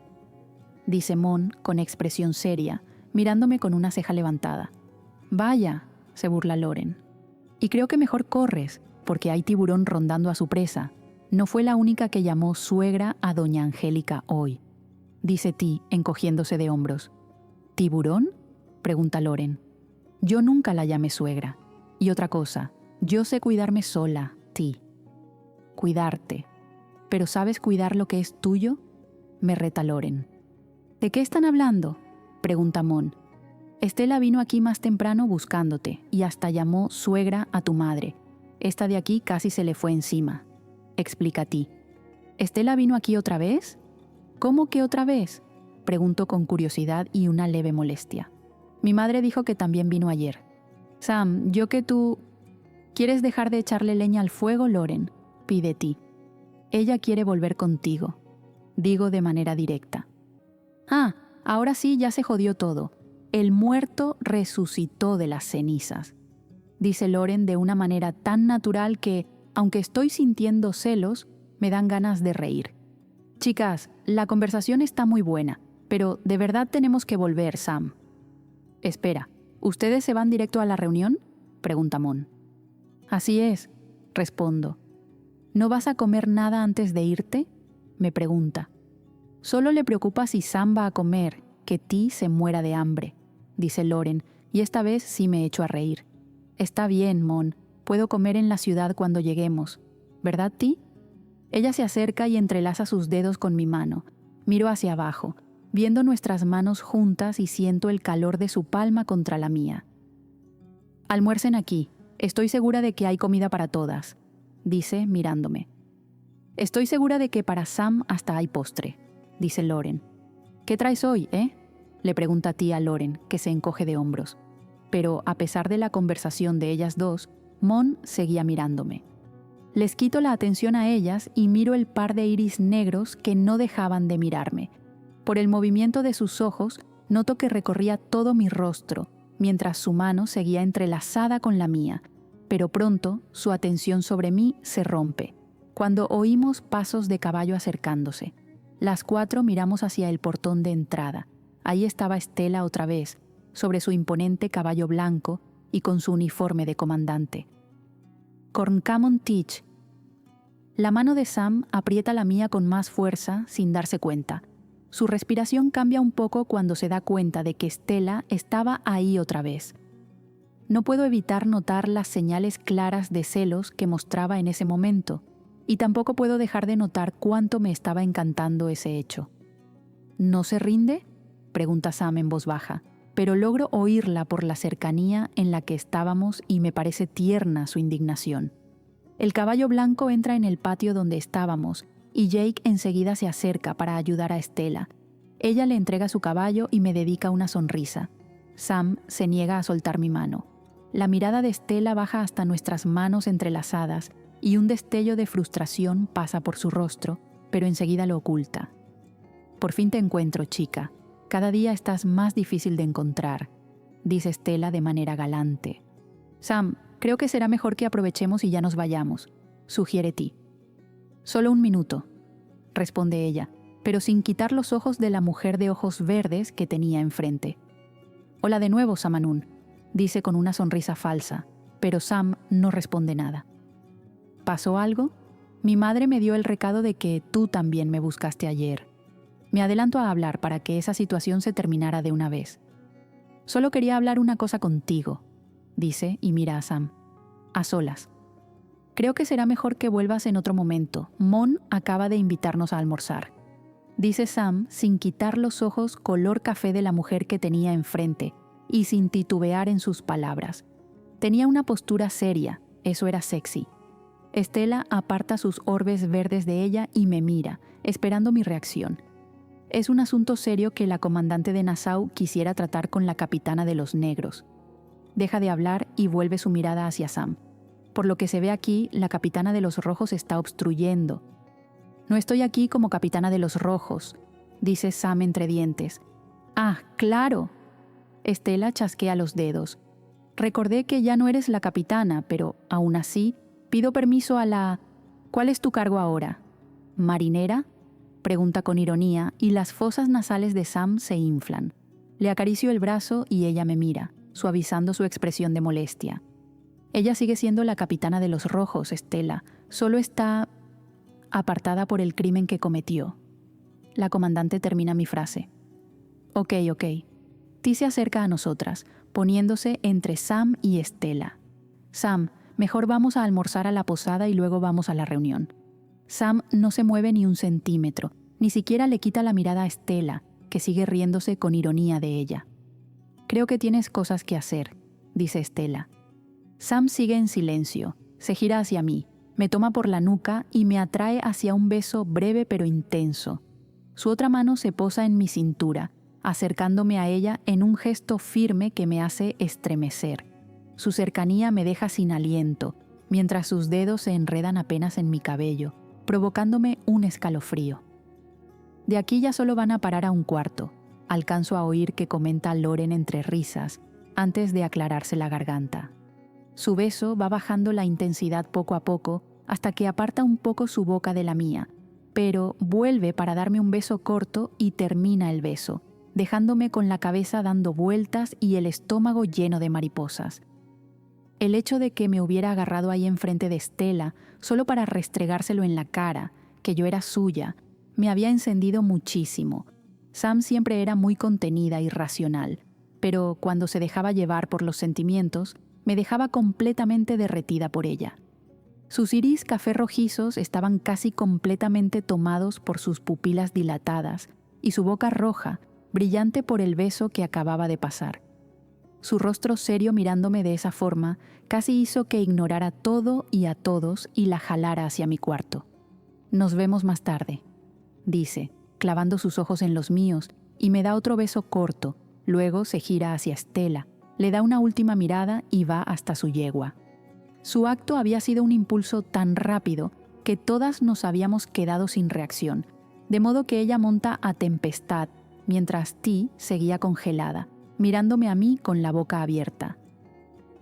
dice Mon con expresión seria, mirándome con una ceja levantada. Vaya, se burla Loren. Y creo que mejor corres, porque hay tiburón rondando a su presa. No fue la única que llamó suegra a doña Angélica hoy, dice Ti, encogiéndose de hombros. ¿Tiburón? Pregunta Loren. Yo nunca la llamé suegra. Y otra cosa, yo sé cuidarme sola, Ti. Cuidarte. ¿Pero sabes cuidar lo que es tuyo? Me reta Loren. ¿De qué están hablando? Pregunta Mon. Estela vino aquí más temprano buscándote y hasta llamó suegra a tu madre. Esta de aquí casi se le fue encima. Explica Ti. ¿Estela vino aquí otra vez? ¿Cómo que otra vez? Pregunto con curiosidad y una leve molestia. Mi madre dijo que también vino ayer. Sam, yo que tú... ¿Quieres dejar de echarle leña al fuego, Loren? Pide Ti. Ella quiere volver contigo. Digo de manera directa. Ah, ahora sí ya se jodió todo. El muerto resucitó de las cenizas, dice Loren de una manera tan natural que, aunque estoy sintiendo celos, me dan ganas de reír. Chicas, la conversación está muy buena, pero de verdad tenemos que volver, Sam. Espera, ¿ustedes se van directo a la reunión?, pregunta Mon. Así es, respondo. ¿No vas a comer nada antes de irte?, me pregunta. Solo le preocupa si Sam va a comer, que Ti se muera de hambre, dice Loren, y esta vez sí me echo a reír. Está bien, Mon, puedo comer en la ciudad cuando lleguemos, ¿verdad, Ti? Ella se acerca y entrelaza sus dedos con mi mano. Miro hacia abajo, viendo nuestras manos juntas y siento el calor de su palma contra la mía. Almuercen aquí, estoy segura de que hay comida para todas, dice mirándome. Estoy segura de que para Sam hasta hay postre, dice Loren. ¿Qué traes hoy, le pregunta a Ti a Loren, que se encoge de hombros. Pero a pesar de la conversación de ellas dos, Mon seguía mirándome. Les quito la atención a ellas y miro el par de iris negros que no dejaban de mirarme. Por el movimiento de sus ojos, noto que recorría todo mi rostro, mientras su mano seguía entrelazada con la mía, pero pronto su atención sobre mí se rompe, cuando oímos pasos de caballo acercándose. Las 4 miramos hacia el portón de entrada. Ahí estaba Stella otra vez, sobre su imponente caballo blanco y con su uniforme de comandante. Corncamon Teach. La mano de Sam aprieta la mía con más fuerza sin darse cuenta. Su respiración cambia un poco cuando se da cuenta de que Stella estaba ahí otra vez. No puedo evitar notar las señales claras de celos que mostraba en ese momento, y tampoco puedo dejar de notar cuánto me estaba encantando ese hecho. ¿No se rinde?, pregunta Sam en voz baja, pero logro oírla por la cercanía en la que estábamos y me parece tierna su indignación. El caballo blanco entra en el patio donde estábamos y Jake enseguida se acerca para ayudar a Stella. Ella le entrega su caballo y me dedica una sonrisa. Sam se niega a soltar mi mano. La mirada de Stella baja hasta nuestras manos entrelazadas y un destello de frustración pasa por su rostro, pero enseguida lo oculta. Por fin te encuentro, chica. Cada día estás más difícil de encontrar, dice Stella de manera galante. Sam, creo que será mejor que aprovechemos y ya nos vayamos, sugiere Ti. Solo un minuto, responde ella, pero sin quitar los ojos de la mujer de ojos verdes que tenía enfrente. Hola de nuevo, Samanun, dice con una sonrisa falsa, pero Sam no responde nada. ¿Pasó algo? Mi madre me dio el recado de que tú también me buscaste ayer. Me adelanto a hablar para que esa situación se terminara de una vez. Solo quería hablar una cosa contigo, dice y mira a Sam. A solas. Creo que será mejor que vuelvas en otro momento. Mon acaba de invitarnos a almorzar, dice Sam sin quitar los ojos color café de la mujer que tenía enfrente y sin titubear en sus palabras. Tenía una postura seria, eso era sexy. Stella aparta sus orbes verdes de ella y me mira, esperando mi reacción. Es un asunto serio que la comandante de Nassau quisiera tratar con la capitana de los negros. Deja de hablar y vuelve su mirada hacia Sam. Por lo que se ve aquí, la capitana de los rojos está obstruyendo. No estoy aquí como capitana de los rojos, dice Sam entre dientes. Ah, claro. Stella chasquea los dedos. Recordé que ya no eres la capitana, pero aún así, pido permiso a la... ¿Cuál es tu cargo ahora? ¿Marinera?, pregunta con ironía y las fosas nasales de Sam se inflan. Le acaricio el brazo y ella me mira, suavizando su expresión de molestia. Ella sigue siendo la capitana de los rojos, Stella. Solo está apartada por el crimen que cometió. La comandante termina mi frase. Ok. Ti se acerca a nosotras, poniéndose entre Sam y Stella. Sam, mejor vamos a almorzar a la posada y luego vamos a la reunión. Sam no se mueve ni un centímetro, ni siquiera le quita la mirada a Stella, que sigue riéndose con ironía de ella. Creo que tienes cosas que hacer, dice Stella. Sam sigue en silencio, se gira hacia mí, me toma por la nuca y me atrae hacia un beso breve pero intenso. Su otra mano se posa en mi cintura, acercándome a ella en un gesto firme que me hace estremecer. Su cercanía me deja sin aliento, mientras sus dedos se enredan apenas en mi cabello, provocándome un escalofrío. De aquí ya solo van a parar a un cuarto. Alcanzo a oír que comenta Loren entre risas, antes de aclararse la garganta. Su beso va bajando la intensidad poco a poco hasta que aparta un poco su boca de la mía, pero vuelve para darme un beso corto y termina el beso, dejándome con la cabeza dando vueltas y el estómago lleno de mariposas. El hecho de que me hubiera agarrado ahí enfrente de Stella solo para restregárselo en la cara, que yo era suya, me había encendido muchísimo. Sam siempre era muy contenida y racional, pero cuando se dejaba llevar por los sentimientos, me dejaba completamente derretida por ella. Sus iris café rojizos estaban casi completamente tomados por sus pupilas dilatadas y su boca roja, brillante por el beso que acababa de pasar. Su rostro serio mirándome de esa forma casi hizo que ignorara todo y a todos y la jalara hacia mi cuarto. «Nos vemos más tarde», dice, clavando sus ojos en los míos, y me da otro beso corto. Luego se gira hacia Stella, le da una última mirada y va hasta su yegua. Su acto había sido un impulso tan rápido que todas nos habíamos quedado sin reacción, de modo que ella monta a tempestad, mientras Ti seguía congelada, mirándome a mí con la boca abierta.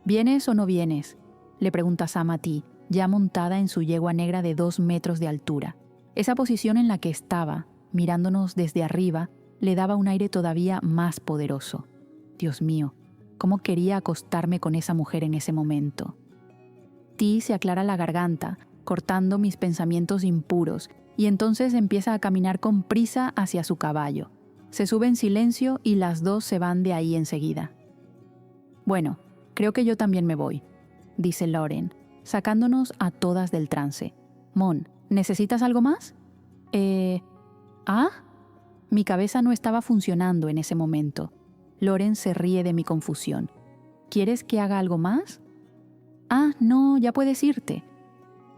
«¿Vienes o no vienes?», le pregunta Sam a Ti, ya montada en su yegua negra de 2 metros de altura. Esa posición en la que estaba, mirándonos desde arriba, le daba un aire todavía más poderoso. Dios mío, cómo quería acostarme con esa mujer en ese momento. Ti se aclara la garganta, cortando mis pensamientos impuros, y entonces empieza a caminar con prisa hacia su caballo. Se sube en silencio y las dos se van de ahí enseguida. «Bueno, creo que yo también me voy», dice Lauren, sacándonos a todas del trance. «Mon, ¿necesitas algo más?» ¿Ah?» Mi cabeza no estaba funcionando en ese momento. Lauren se ríe de mi confusión. «¿Quieres que haga algo más?» «Ah, no, ya puedes irte».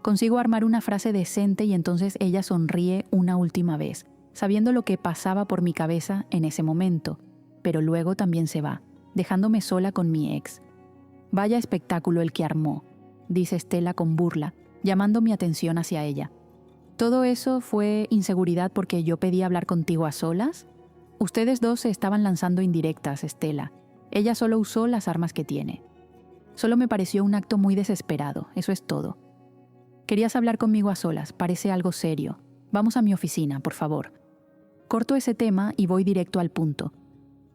Consigo armar una frase decente y entonces ella sonríe una última vez, sabiendo lo que pasaba por mi cabeza en ese momento, pero luego también se va, dejándome sola con mi ex. «Vaya espectáculo el que armó», dice Stella con burla, llamando mi atención hacia ella. «¿Todo eso fue inseguridad porque yo pedí hablar contigo a solas?» «Ustedes dos se estaban lanzando indirectas, Stella. Ella solo usó las armas que tiene. Solo me pareció un acto muy desesperado, eso es todo. Querías hablar conmigo a solas, parece algo serio. Vamos a mi oficina, por favor». Corto ese tema y voy directo al punto.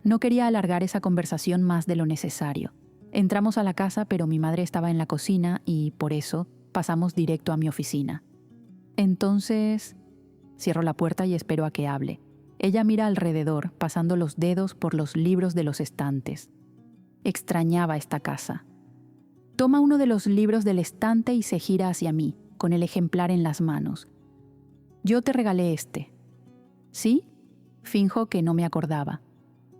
No quería alargar esa conversación más de lo necesario. Entramos a la casa, pero mi madre estaba en la cocina y, por eso, pasamos directo a mi oficina. Entonces, cierro la puerta y espero a que hable. Ella mira alrededor, pasando los dedos por los libros de los estantes. Extrañaba esta casa. Toma uno de los libros del estante y se gira hacia mí, con el ejemplar en las manos. «Yo te regalé este». «¿Sí?» Finjo que no me acordaba.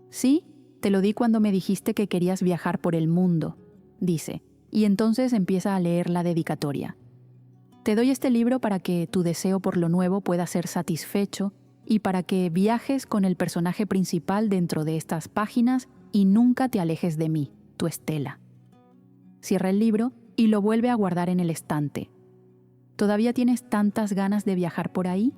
«Sí, te lo di cuando me dijiste que querías viajar por el mundo», dice, y entonces empieza a leer la dedicatoria. «Te doy este libro para que tu deseo por lo nuevo pueda ser satisfecho y para que viajes con el personaje principal dentro de estas páginas y nunca te alejes de mí, tu Stella». Cierra el libro y lo vuelve a guardar en el estante. «¿Todavía tienes tantas ganas de viajar por ahí?»,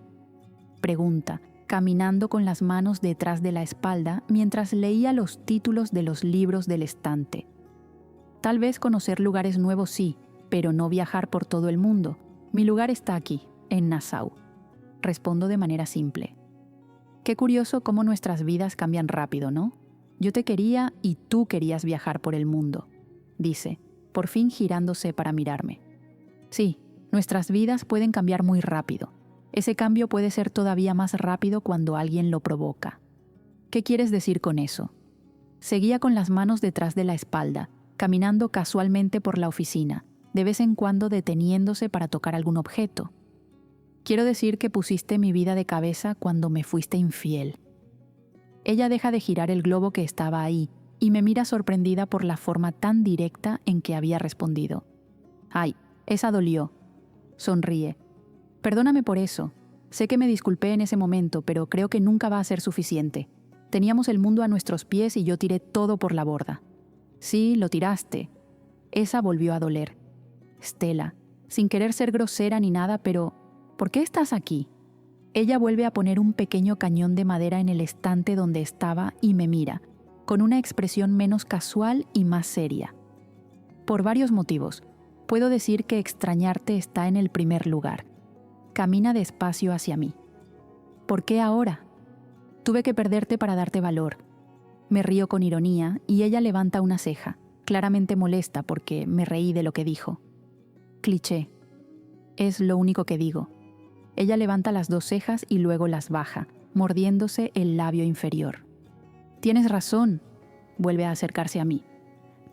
pregunta, caminando con las manos detrás de la espalda mientras leía los títulos de los libros del estante. «Tal vez conocer lugares nuevos sí, pero no viajar por todo el mundo. Mi lugar está aquí, en Nassau», respondo de manera simple. Qué curioso cómo nuestras vidas cambian rápido, ¿no? Yo te quería y tú querías viajar por el mundo, dice, por fin girándose para mirarme. Sí, nuestras vidas pueden cambiar muy rápido. Ese cambio puede ser todavía más rápido cuando alguien lo provoca. ¿Qué quieres decir con eso? Seguía con las manos detrás de la espalda, caminando casualmente por la oficina, de vez en cuando deteniéndose para tocar algún objeto. Quiero decir que pusiste mi vida de cabeza cuando me fuiste infiel. Ella deja de girar el globo que estaba ahí y me mira sorprendida por la forma tan directa en que había respondido. «Ay, esa dolió», sonríe. «Perdóname por eso. Sé que me disculpé en ese momento, pero creo que nunca va a ser suficiente. Teníamos el mundo a nuestros pies y yo tiré todo por la borda». «Sí, lo tiraste». Esa volvió a doler. «Stella, sin querer ser grosera ni nada, pero ¿por qué estás aquí?» Ella vuelve a poner un pequeño cañón de madera en el estante donde estaba y me mira, con una expresión menos casual y más seria. «Por varios motivos. Puedo decir que extrañarte está en el primer lugar. camina despacio hacia mí. ¿Por qué ahora? Tuve que perderte para darte valor. Me río con ironía y ella levanta una ceja, claramente molesta porque me reí de lo que dijo. Cliché. Es lo único que digo. Ella levanta las dos cejas y luego las baja, mordiéndose el labio inferior. Tienes razón, vuelve a acercarse a mí.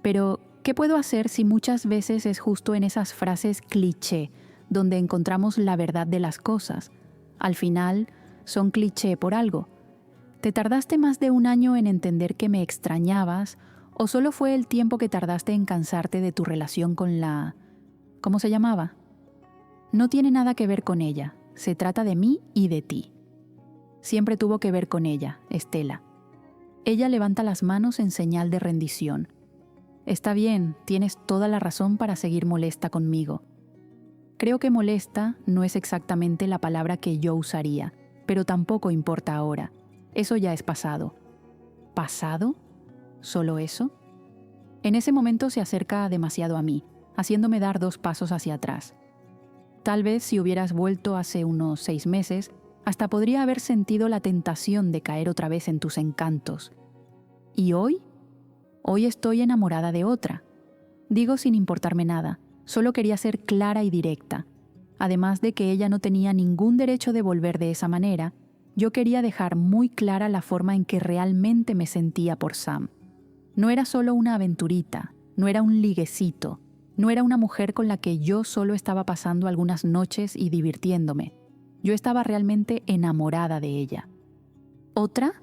Pero, ¿qué puedo hacer si muchas veces es justo en esas frases cliché donde encontramos la verdad de las cosas? Al final, son cliché por algo. ¿Te tardaste más de 1 año en entender que me extrañabas o solo fue el tiempo que tardaste en cansarte de tu relación con la... ¿Cómo se llamaba? No tiene nada que ver con ella. Se trata de mí y de ti. Siempre tuvo que ver con ella, Estela. Ella levanta las manos en señal de rendición. Está bien, tienes toda la razón para seguir molesta conmigo. Creo que molesta no es exactamente la palabra que yo usaría, pero tampoco importa ahora. Eso ya es pasado. ¿Pasado? ¿Solo eso? En ese momento se acerca demasiado a mí, haciéndome dar 2 pasos hacia atrás. Tal vez si hubieras vuelto hace unos 6 meses, hasta podría haber sentido la tentación de caer otra vez en tus encantos. ¿Y hoy? Hoy estoy enamorada de otra. Digo sin importarme nada, solo quería ser clara y directa. Además de que ella no tenía ningún derecho de volver de esa manera, yo quería dejar muy clara la forma en que realmente me sentía por Sam. No era solo una aventurita, no era un liguecito, no era una mujer con la que yo solo estaba pasando algunas noches y divirtiéndome. Yo estaba realmente enamorada de ella. ¿Otra?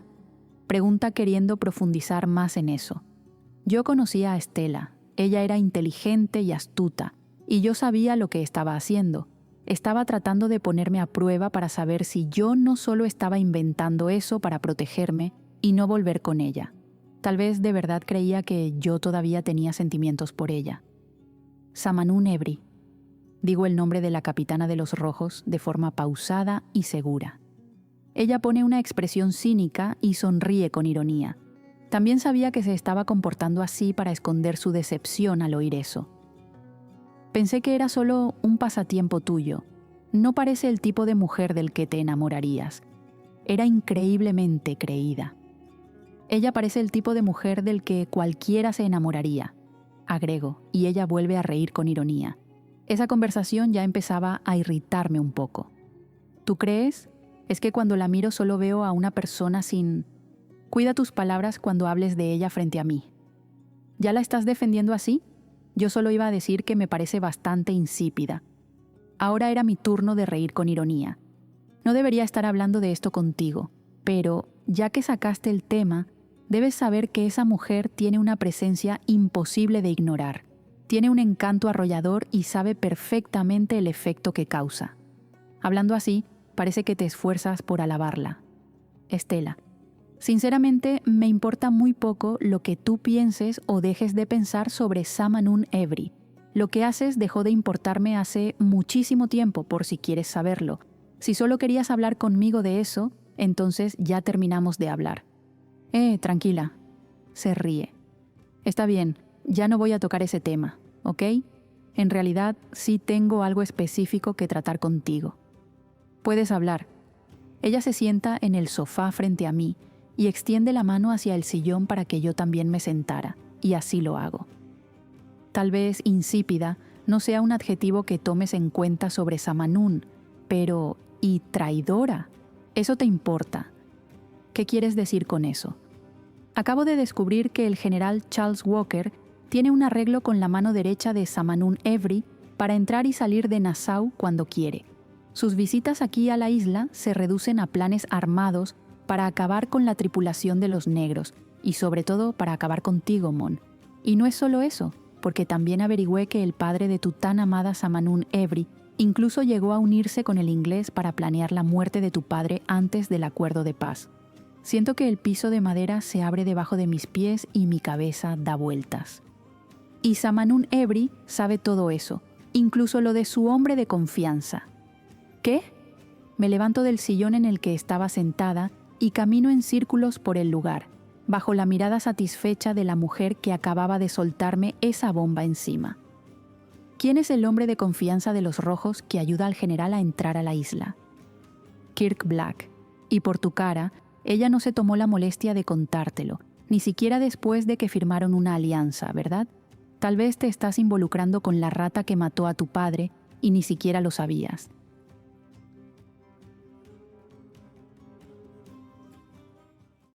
Pregunta queriendo profundizar más en eso. Yo conocía a Estela. Ella era inteligente y astuta, y yo sabía lo que estaba haciendo. Estaba tratando de ponerme a prueba para saber si yo no solo estaba inventando eso para protegerme y no volver con ella. Tal vez de verdad creía que yo todavía tenía sentimientos por ella. Samanun Evri. Digo el nombre de la capitana de los Rojos de forma pausada y segura. Ella pone una expresión cínica y sonríe con ironía. También sabía que se estaba comportando así para esconder su decepción al oír eso. Pensé que era solo un pasatiempo tuyo. No parece el tipo de mujer del que te enamorarías. Era increíblemente creída. Ella parece el tipo de mujer del que cualquiera se enamoraría, agrego, y ella vuelve a reír con ironía. Esa conversación ya empezaba a irritarme un poco. ¿Tú crees? Es que cuando la miro solo veo a una persona sin... Cuida tus palabras cuando hables de ella frente a mí. ¿Ya la estás defendiendo así? Yo solo iba a decir que me parece bastante insípida. Ahora era mi turno de reír con ironía. No debería estar hablando de esto contigo, pero ya que sacaste el tema, debes saber que esa mujer tiene una presencia imposible de ignorar. Tiene un encanto arrollador y sabe perfectamente el efecto que causa. Hablando así, parece que te esfuerzas por alabarla. Estela, sinceramente me importa muy poco lo que tú pienses o dejes de pensar sobre Samanun Evri. Lo que haces dejó de importarme hace muchísimo tiempo, por si quieres saberlo. Si solo querías hablar conmigo de eso, entonces ya terminamos de hablar. Tranquila. Se ríe. Está bien, ya no voy a tocar ese tema, ¿ok? En realidad, sí tengo algo específico que tratar contigo. Puedes hablar. Ella se sienta en el sofá frente a mí y extiende la mano hacia el sillón para que yo también me sentara, y así lo hago. Tal vez insípida no sea un adjetivo que tomes en cuenta sobre Samanun, pero ¿y traidora? Eso te importa. ¿Qué quieres decir con eso? Acabo de descubrir que el general Charles Walker tiene un arreglo con la mano derecha de Samanun Evri para entrar y salir de Nassau cuando quiere. Sus visitas aquí a la isla se reducen a planes armados para acabar con la tripulación de los negros y sobre todo para acabar contigo, Mon. Y no es solo eso, porque también averigüé que el padre de tu tan amada Samanun Evri incluso llegó a unirse con el inglés para planear la muerte de tu padre antes del acuerdo de paz. Siento que el piso de madera se abre debajo de mis pies y mi cabeza da vueltas. Y Samanun Evri sabe todo eso, incluso lo de su hombre de confianza. ¿Qué? Me levanto del sillón en el que estaba sentada y camino en círculos por el lugar, bajo la mirada satisfecha de la mujer que acababa de soltarme esa bomba encima. ¿Quién es el hombre de confianza de los rojos que ayuda al general a entrar a la isla? Kirk Black. Y por tu cara, ella no se tomó la molestia de contártelo, ni siquiera después de que firmaron una alianza, ¿verdad? Tal vez te estás involucrando con la rata que mató a tu padre y ni siquiera lo sabías.